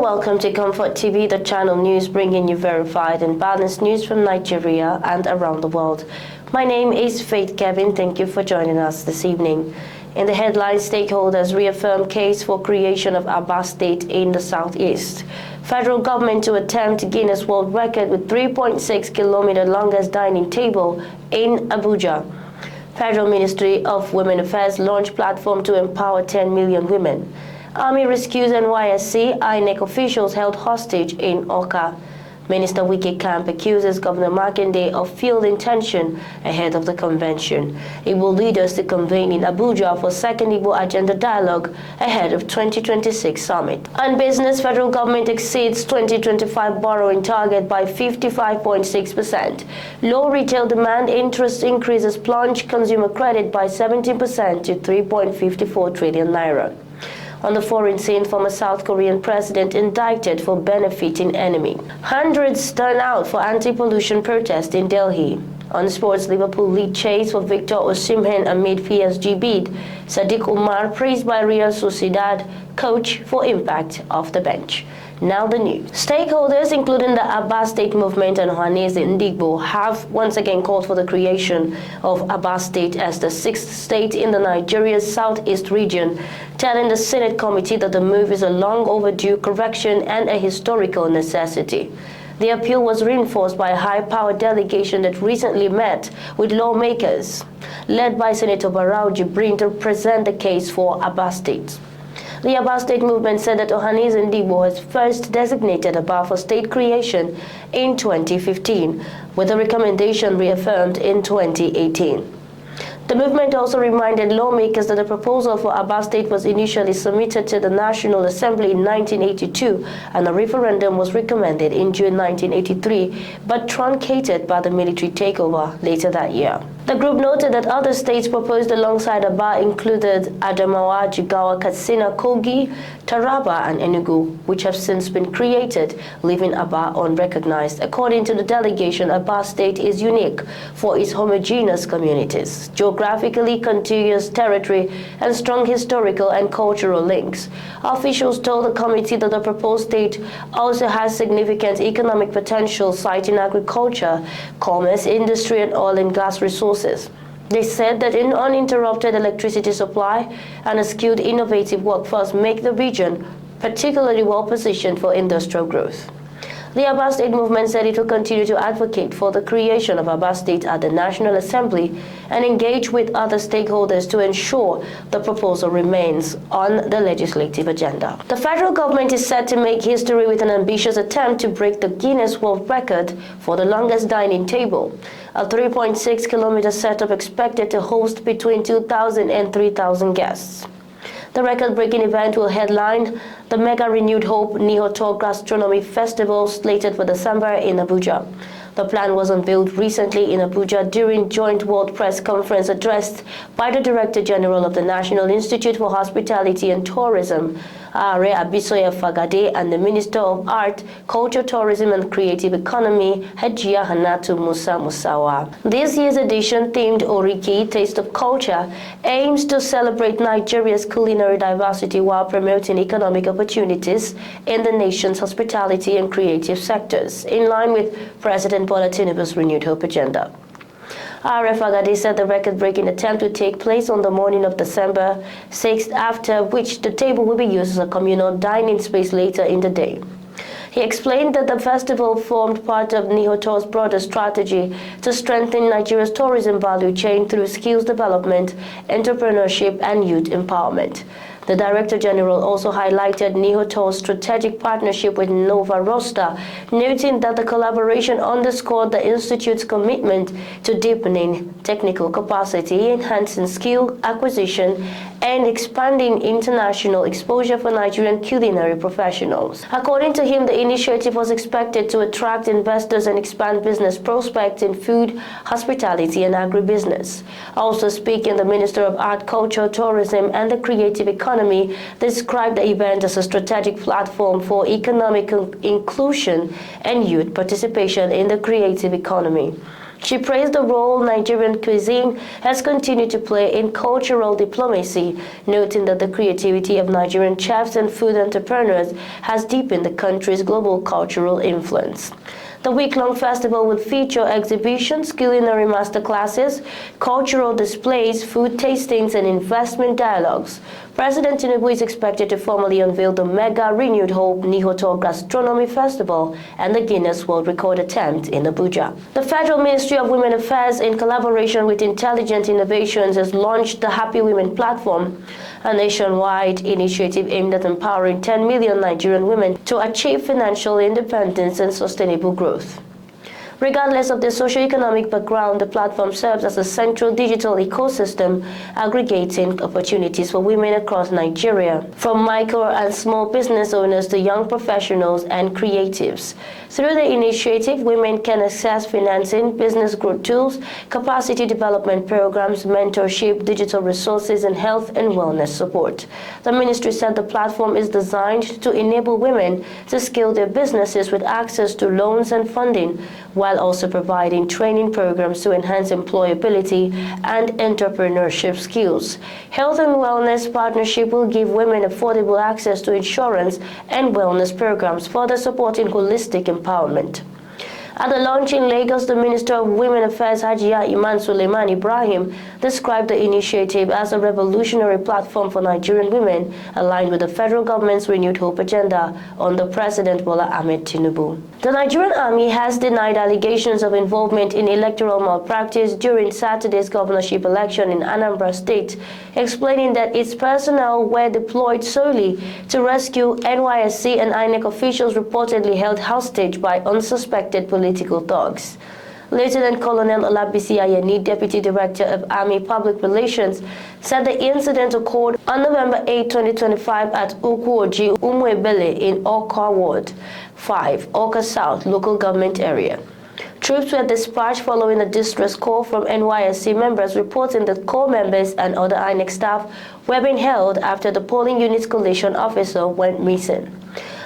welcome to Comfort TV, the channel news bringing you verified and balanced news from Nigeria and around the world. My name is Faith Kevin. Thank you for joining us this evening. In the headlines, stakeholders reaffirm case for creation of Awka State in the southeast. Federal government to attempt Guinness World Record with 3.6-kilometer longest dining table in Abuja. Federal Ministry of Women Affairs launched platform to empower 10 million women. Army rescues NYSC, INEC officials held hostage in Awka. Minister Wike Camp accuses Governor Makinde of fielding tension ahead of the convention. It will lead us to convene in Abuja for second Igbo agenda dialogue ahead of 2026 summit. On business, federal government exceeds 2025 borrowing target by 55.6%. Low retail demand, interest increases plunge consumer credit by 17% to 3.54 trillion naira. On the foreign scene, former South Korean president indicted for benefiting enemy. Hundreds turn out for anti-pollution protest in Delhi. On sports, Liverpool lead chase for Victor Osimhen amid PSG bid. Sadiq Umar praised by Real Sociedad coach for impact off the bench. Now the news. Stakeholders, including the Awka State movement and Ohanaeze Ndigbo, have once again called for the creation of Awka State as the sixth state in the Nigeria's southeast region, telling the Senate committee that the move is a long overdue correction and a historical necessity. The appeal was reinforced by a high-powered delegation that recently met with lawmakers, led by Senator Barau Jibrin, to present the case for Awka State. The Awka State movement said that Ohanaeze Ndigbo was first designated Awka for state creation in 2015, with the recommendation reaffirmed in 2018. The movement also reminded lawmakers that the proposal for Awka State was initially submitted to the National Assembly in 1982 and a referendum was recommended in June 1983, but truncated by the military takeover later that year. The group noted that other states proposed alongside Awka included Adamawa, Jigawa, Katsina, Kogi, Taraba, and Enugu, which have since been created, leaving Awka unrecognized. According to the delegation, Awka State is unique for its homogeneous communities, geographically contiguous territory, and strong historical and cultural links. Officials told the committee that the proposed state also has significant economic potential, citing agriculture, commerce, industry, and oil and gas resources. They said that an uninterrupted electricity supply and a skilled, innovative workforce make the region particularly well-positioned for industrial growth. The Awka State movement said it will continue to advocate for the creation of Awka State at the National Assembly and engage with other stakeholders to ensure the proposal remains on the legislative agenda. The federal government is set to make history with an ambitious attempt to break the Guinness World Record for the longest dining table. A 3.6-kilometer setup expected to host between 2,000 and 3,000 guests. The record-breaking event will headline the Mega Renewed Hope Nihoto Gastronomy Festival slated for December in Abuja. The plan was unveiled recently in Abuja during joint World Press Conference addressed by the Director General of the National Institute for Hospitality and Tourism, Are Abisoye Fagade, and the Minister of Art, Culture, Tourism and Creative Economy, Hajia Hanatu Musa Musawa. This year's edition, themed Oriki, Taste of Culture, aims to celebrate Nigeria's culinary diversity while promoting economic opportunities in the nation's hospitality and creative sectors, in line with President Bola Tinubu's Renewed Hope agenda. RF Agade said the record-breaking attempt will take place on the morning of December 6th, after which the table will be used as a communal dining space later in the day. He explained that the festival formed part of Nihoto's broader strategy to strengthen Nigeria's tourism value chain through skills development, entrepreneurship, and youth empowerment. The Director General also highlighted Nihoto's strategic partnership with Nova Rosta, noting that the collaboration underscored the Institute's commitment to deepening technical capacity, enhancing skill acquisition, and expanding international exposure for Nigerian culinary professionals. According to him, the initiative was expected to attract investors and expand business prospects in food, hospitality, and agribusiness. Also speaking, the Minister of Art, Culture, Tourism, and the Creative Economy described the event as a strategic platform for economic inclusion and youth participation in the creative economy. She praised the role Nigerian cuisine has continued to play in cultural diplomacy, noting that the creativity of Nigerian chefs and food entrepreneurs has deepened the country's global cultural influence. The week-long festival will feature exhibitions, culinary masterclasses, cultural displays, food tastings, and investment dialogues. President Tinubu is expected to formally unveil the mega Renewed Hope Nihoto Gastronomy Festival and the Guinness World Record attempt in Abuja. The Federal Ministry of Women Affairs, in collaboration with Intelligent Innovations, has launched the Happy Women Platform, a nationwide initiative aimed at empowering 10 million Nigerian women to achieve financial independence and sustainable growth. Regardless of their socioeconomic background, the platform serves as a central digital ecosystem aggregating opportunities for women across Nigeria, from micro and small business owners to young professionals and creatives. Through the initiative, women can access financing, business growth tools, capacity development programs, mentorship, digital resources, and health and wellness support. The ministry said the platform is designed to enable women to scale their businesses with access to loans and funding, while also providing training programs to enhance employability and entrepreneurship skills. Health and Wellness Partnership will give women affordable access to insurance and wellness programs, further supporting holistic empowerment. At the launch in Lagos, the Minister of Women Affairs, Hajia Iman Suleiman Ibrahim, described the initiative as a revolutionary platform for Nigerian women aligned with the federal government's Renewed Hope agenda under President Bola Ahmed Tinubu. The Nigerian Army has denied allegations of involvement in electoral malpractice during Saturday's governorship election in Anambra State, explaining that its personnel were deployed solely to rescue NYSC and INEC officials reportedly held hostage by unsuspected political thugs. Lieutenant Colonel Olabisi Ayeni, Deputy Director of Army Public Relations, said the incident occurred on November 8, 2025 at Ukuoji, Umuebele in Awka Ward 5, Awka South local government area. Troops were dispatched following a distress call from NYSC members reporting that corps members and other INEC staff were being held after the polling unit's collation officer went missing.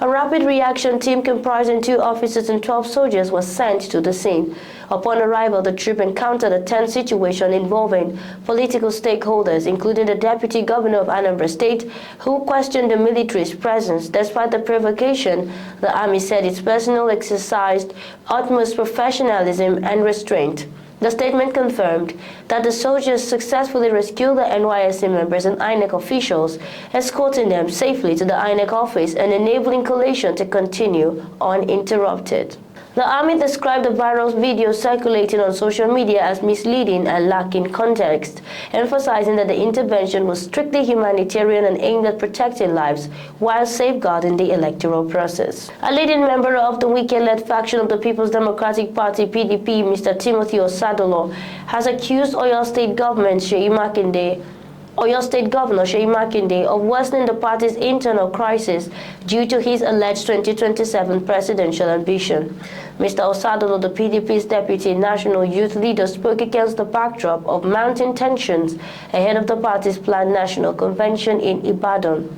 A rapid reaction team comprising 2 officers and 12 soldiers was sent to the scene. Upon arrival, the troop encountered a tense situation involving political stakeholders, including the Deputy Governor of Anambra State, who questioned the military's presence. Despite the provocation, the Army said its personnel exercised utmost professionalism and restraint. The statement confirmed that the soldiers successfully rescued the NYSC members and INEC officials, escorting them safely to the INEC office and enabling collation to continue uninterrupted. The Army described the viral video circulating on social media as misleading and lacking context, emphasizing that the intervention was strictly humanitarian and aimed at protecting lives while safeguarding the electoral process. A leading member of the Wike-led faction of the People's Democratic Party (PDP), Mr. Timothy Osadolo, has accused Oyo State Governor Seyi Makinde of worsening the party's internal crisis due to his alleged 2027 presidential ambition. Mr. Osadolo, the PDP's deputy national youth leader, spoke against the backdrop of mounting tensions ahead of the party's planned national convention in Ibadan.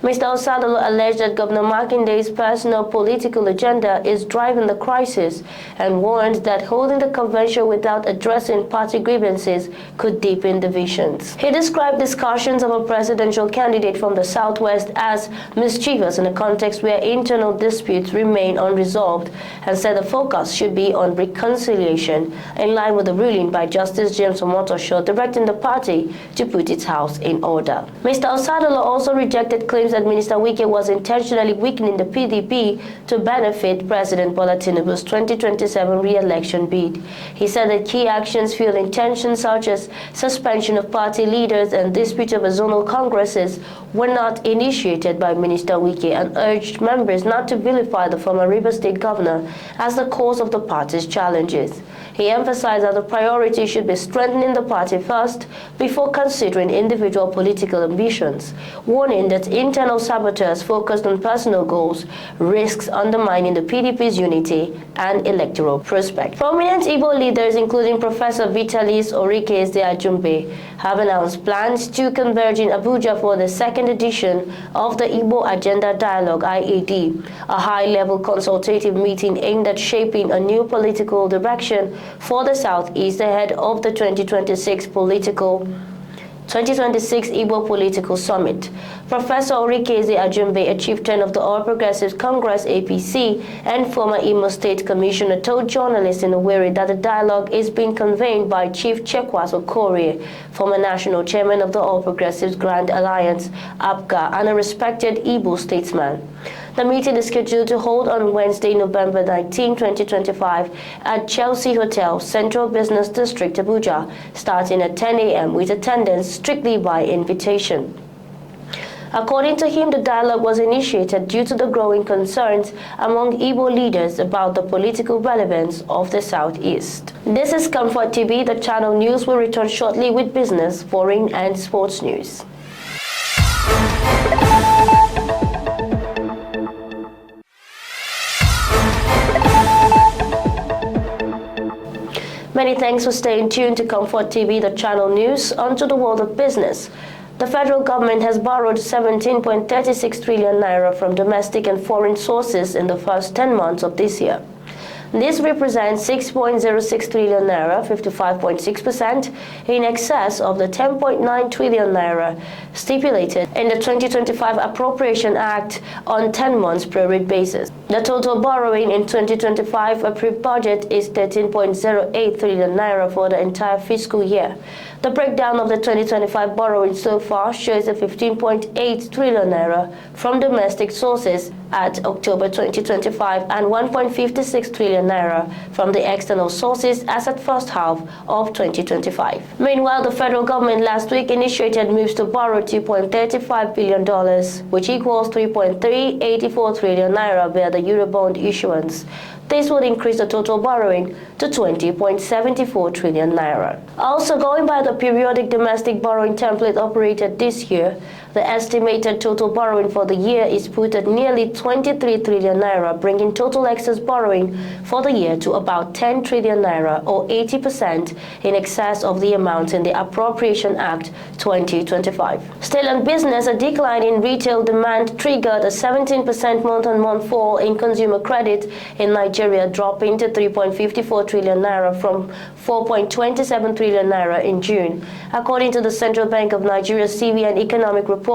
Mr. Osadolo alleged that Governor Makinde's personal political agenda is driving the crisis and warned that holding the convention without addressing party grievances could deepen divisions. He described discussions of a presidential candidate from the Southwest as mischievous in a context where internal disputes remain unresolved and said the focus should be on reconciliation, in line with the ruling by Justice James Omotosho directing the party to put its house in order. Mr. Osadolo also rejected claims that Minister Wike was intentionally weakening the PDP to benefit President Bola Tinubu's 2027 re-election bid. He said that key actions fueling tensions such as suspension of party leaders and dispute over zonal congresses were not initiated by Minister Wike and urged members not to vilify the former Rivers State governor as the cause of the party's challenges. He emphasized that the priority should be strengthening the party first before considering individual political ambitions, warning that internal saboteurs focused on personal goals, risks undermining the PDP's unity and electoral prospect. Prominent Igbo leaders, including Professor Vitalis Orikeze Ajumbe, have announced plans to converge in Abuja for the second edition of the Igbo Agenda Dialogue (IAD), a high-level consultative meeting aimed at shaping a new political direction for the Southeast ahead of the 2026 Igbo Political Summit. Professor Orikeze Ajumbe, a chieftain of the All Progressives Congress (APC) and former Imo State Commissioner, told journalists in Owerri that the dialogue is being convened by Chief Chekwas Okorie, former national chairman of the All Progressives Grand Alliance (APGA) and a respected Igbo statesman. The meeting is scheduled to hold on Wednesday, November 19, 2025 at Chelsea Hotel, Central Business District, Abuja, starting at 10 a.m. with attendance strictly by invitation. According to him, the dialogue was initiated due to the growing concerns among Igbo leaders about the political relevance of the Southeast. This is Comfort TV. The channel news will return shortly with business, foreign and sports news. Many thanks for staying tuned to Comfort TV, the channel news. Onto the world of business. The federal government has borrowed 17.36 trillion naira from domestic and foreign sources in the first 10 months of this year. This represents 6.06 trillion naira, 55.6%, in excess of the 10.9 trillion naira stipulated in the 2025 Appropriation Act on 10 months prorate basis. The total borrowing in 2025 approved budget is 13.08 trillion naira for the entire fiscal year. The breakdown of the 2025 borrowing so far shows a 15.8 trillion naira from domestic sources at October 2025 and 1.56 trillion naira from the external sources as at first half of 2025. Meanwhile, the federal government last week initiated moves to borrow $2.35 billion, which equals 3.384 trillion naira via the Eurobond issuance. This would increase the total borrowing to 20.74 trillion naira. Also, going by the periodic domestic borrowing template operated this year, the estimated total borrowing for the year is put at nearly 23 trillion naira, bringing total excess borrowing for the year to about 10 trillion naira, or 80% in excess of the amount in the Appropriation Act 2025. Still on business, a decline in retail demand triggered a 17% month-on-month fall in consumer credit in Nigeria, dropping to 3.54 trillion naira from 4.27 trillion naira in June. According to the Central Bank of Nigeria's CBN Economic Report,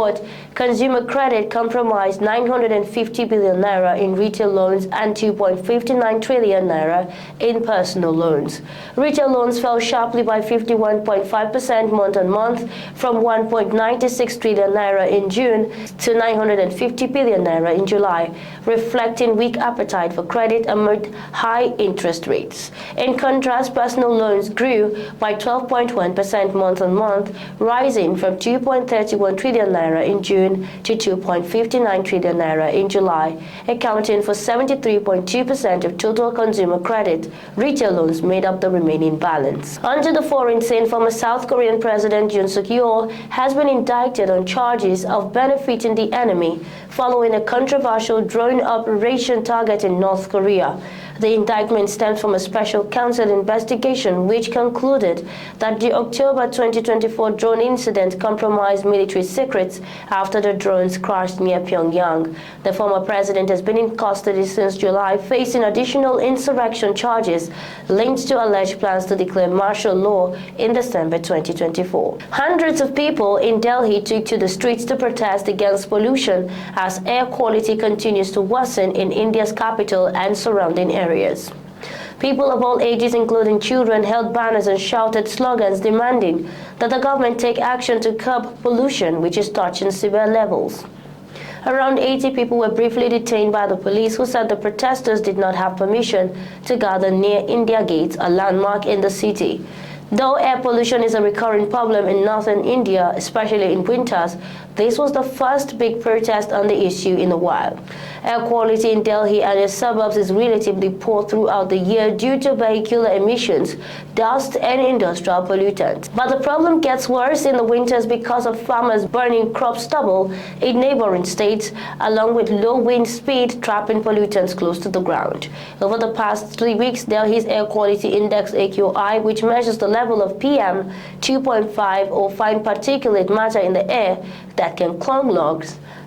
consumer credit comprised 950 billion naira in retail loans and 2.59 trillion naira in personal loans. Retail loans fell sharply by 51.5% month-on-month from 1.96 trillion naira in June to 950 billion naira in July, reflecting weak appetite for credit amid high interest rates. In contrast, personal loans grew by 12.1% month-on-month, rising from 2.31 trillion naira in June to 2.59 trillion naira in July, accounting for 73.2% of total consumer credit. Retail loans made up the remaining balance. Onto the foreign scene, former South Korean President Yoon Suk-yeol has been indicted on charges of benefiting the enemy following a controversial drone operation targeting North Korea. The indictment stems from a special counsel investigation which concluded that the October 2024 drone incident compromised military secrets after the drones crashed near Pyongyang. The former president has been in custody since July, facing additional insurrection charges linked to alleged plans to declare martial law in December 2024. Hundreds of people in Delhi took to the streets to protest against pollution as air quality continues to worsen in India's capital and surrounding areas. People of all ages, including children, held banners and shouted slogans demanding that the government take action to curb pollution, which is touching severe levels. Around 80 people were briefly detained by the police, who said the protesters did not have permission to gather near India Gate, a landmark in the city. Though air pollution is a recurring problem in northern India, especially in winters, this was the first big protest on the issue in a while. Air quality in Delhi and its suburbs is relatively poor throughout the year due to vehicular emissions, dust and industrial pollutants. But the problem gets worse in the winters because of farmers burning crop stubble in neighboring states, along with low wind speed trapping pollutants close to the ground. Over the past 3 weeks, Delhi's air quality index AQI, which measures the level of PM 2.5 or fine particulate matter in the air that can clog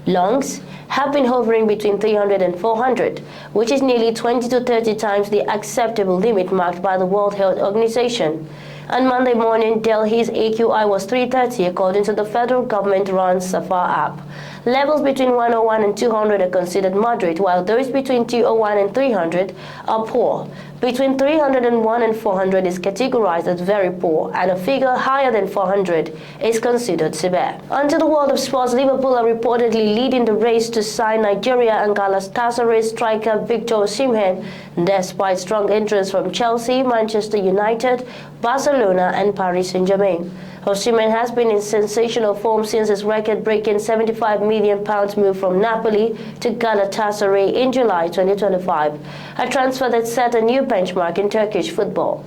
lungs, have been hovering between 300 and 400, which is nearly 20 to 30 times the acceptable limit marked by the World Health Organization. On Monday morning, Delhi's AQI was 330 according to the federal government-run Safar app. Levels between 101 and 200 are considered moderate, while those between 201 and 300 are poor. Between 301 and 400 is categorized as very poor, and a figure higher than 400 is considered severe. Onto the world of sports, Liverpool are reportedly leading the race to sign Nigeria and Galatasaray striker Victor Osimhen, despite strong interest from Chelsea, Manchester United, Barcelona and Paris Saint-Germain. Osimhen has been in sensational form since his record-breaking £75 million move from Napoli to Galatasaray in July 2025, a transfer that set a new benchmark in Turkish football.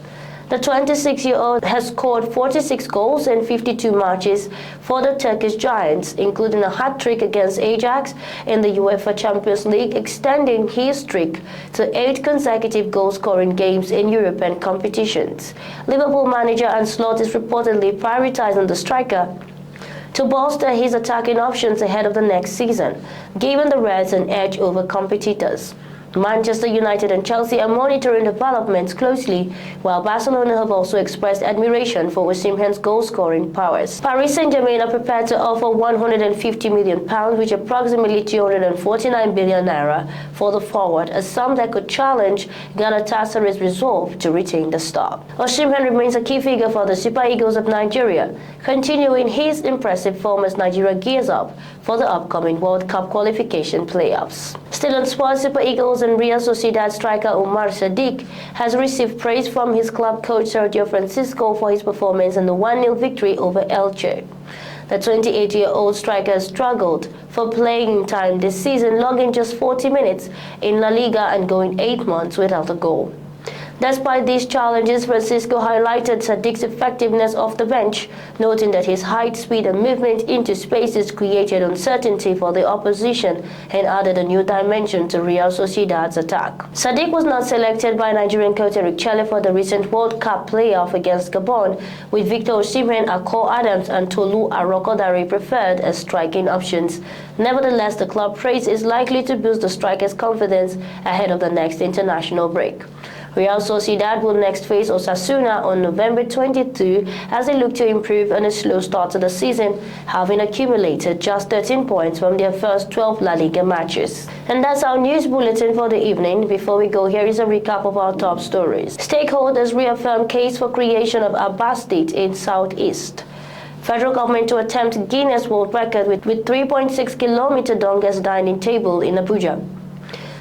The 26-year-old has scored 46 goals in 52 matches for the Turkish Giants, including a hat-trick against Ajax in the UEFA Champions League, extending his streak to 8 consecutive goal-scoring games in European competitions. Liverpool manager Ancelotti is reportedly prioritizing the striker to bolster his attacking options ahead of the next season, giving the Reds an edge over competitors. Manchester United and Chelsea are monitoring developments closely, while Barcelona have also expressed admiration for Osimhen's goal-scoring powers. Paris Saint-Germain are prepared to offer £150 million, which is approximately 249 billion naira, for the forward, a sum that could challenge Galatasaray's resolve to retain the star. Osimhen remains a key figure for the Super Eagles of Nigeria, continuing his impressive form as Nigeria gears up for the upcoming World Cup qualification playoffs. Still on sports, Super Eagles and Real Sociedad striker Umar Sadiq has received praise from his club coach Sergio Francisco for his performance in the 1-0 victory over Elche. The 28-year-old striker struggled for playing time this season, logging just 40 minutes in La Liga and going 8 months without a goal. Despite these challenges, Francisco highlighted Sadiq's effectiveness off the bench, noting that his height, speed and movement into spaces created uncertainty for the opposition and added a new dimension to Real Sociedad's attack. Sadiq was not selected by Nigerian coach Eric Chelle for the recent World Cup playoff against Gabon, with Victor Osimhen, Akol Adams and Tolu Arokodare preferred as striking options. Nevertheless, the club praise is likely to boost the striker's confidence ahead of the next international break. Real Sociedad will next face Osasuna on November 22 as they look to improve on a slow start to the season, having accumulated just 13 points from their first 12 La Liga matches. And that's our news bulletin for the evening. Before we go, here is a recap of our top stories. Stakeholders reaffirm case for creation of Awka State in Southeast. Federal government to attempt Guinness World Record with 3.6-kilometer longest dining table in Abuja.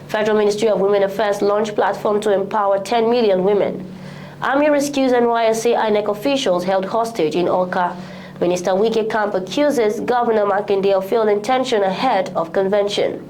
Federal Ministry of Women Affairs launched platform to empower 10 million women. Army rescues NYSC INEC officials held hostage in Awka. Minister Wike Camp accuses Governor Makinde of failed intention ahead of convention.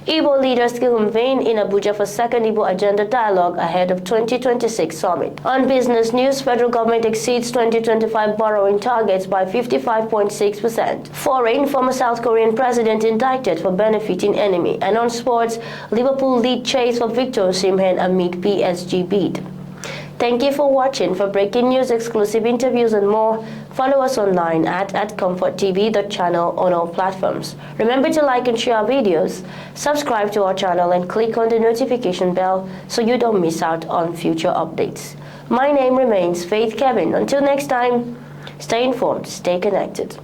Igbo leaders convene in Abuja for second Igbo Agenda Dialogue ahead of 2026 summit. On business news, federal government exceeds 2025 borrowing targets by 55.6%. Foreign, former South Korean president indicted for benefiting enemy. And on sports, Liverpool lead chase for Victor Osimhen amid PSG bid. Thank you for watching. For breaking news, exclusive interviews and more, follow us online at ComfortTV.channel on all platforms. Remember to like and share our videos, subscribe to our channel and click on the notification bell so you don't miss out on future updates. My name remains Faith Kevin. Until next time, stay informed, stay connected.